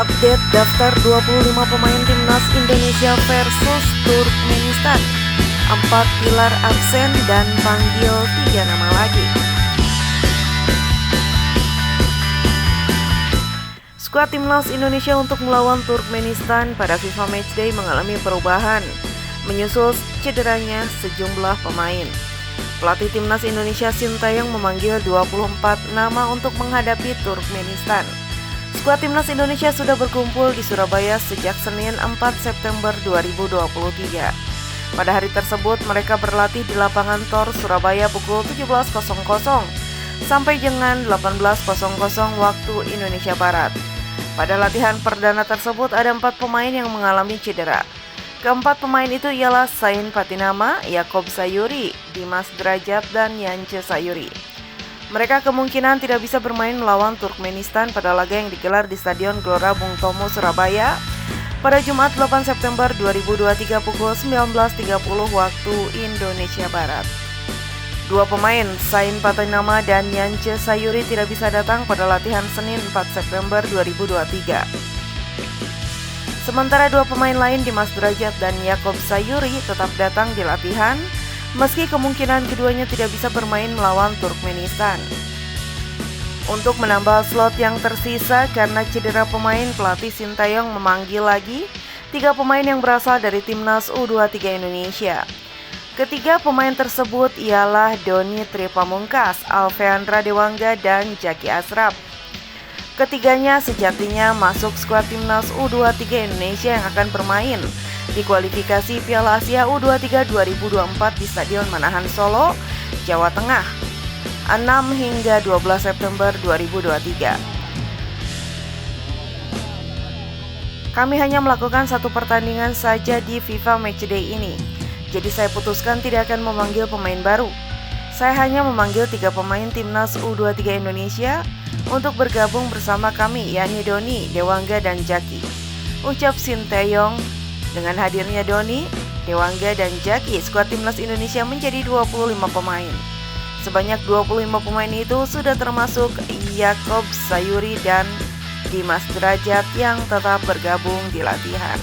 Update daftar 25 pemain timnas Indonesia versus Turkmenistan. 4 pilar absen dan panggil 3 nama lagi. Skuad timnas Indonesia untuk melawan Turkmenistan pada FIFA Matchday mengalami perubahan menyusul cederanya sejumlah pemain. Pelatih timnas Indonesia Sintayong memanggil 24 nama untuk menghadapi Turkmenistan. Skuad timnas Indonesia sudah berkumpul di Surabaya sejak Senin 4 September 2023. Pada hari tersebut mereka berlatih di lapangan Tor Surabaya pukul 17.00 sampai dengan 18.00 waktu Indonesia Barat. Pada latihan perdana tersebut ada 4 pemain yang mengalami cedera. Keempat pemain itu ialah Zain Patinama, Yaakob Sayuri, Dimas Derajat, dan Yance Sayuri. Mereka kemungkinan tidak bisa bermain melawan Turkmenistan pada laga yang digelar di Stadion Gelora Bung Tomo, Surabaya pada Jumat 8 September 2023 pukul 19.30 waktu Indonesia Barat. Dua pemain, Zain Patinama dan Yance Sayuri, tidak bisa datang pada latihan Senin 4 September 2023. Sementara dua pemain lain, Dimas Derajat dan Yaakob Sayuri, tetap datang di latihan meski kemungkinan keduanya tidak bisa bermain melawan Turkmenistan. Untuk menambah slot yang tersisa karena cedera pemain, pelatih Sintayong memanggil lagi 3 pemain yang berasal dari timnas U23 Indonesia. Ketiga pemain tersebut ialah Doni Tripamungkas, Alfeandra Dewangga, dan Jaki Asraf. Ketiganya sejatinya masuk skuad timnas U23 Indonesia yang akan bermain di kualifikasi Piala Asia U23 2024 di Stadion Manahan Solo, Jawa Tengah, 6 hingga 12 September 2023. Kami hanya melakukan 1 pertandingan saja di FIFA Matchday ini, jadi saya putuskan tidak akan memanggil pemain baru. Saya hanya memanggil 3 pemain timnas U23 Indonesia untuk bergabung bersama kami, yakni Doni, Dewangga, dan Jaki, ucap Sintayong. Dengan hadirnya Doni, Dewangga, dan Jaki, skuad timnas Indonesia menjadi 25 pemain. Sebanyak 25 pemain itu sudah termasuk Yaakob Sayuri dan Dimas Derajat yang tetap bergabung di latihan.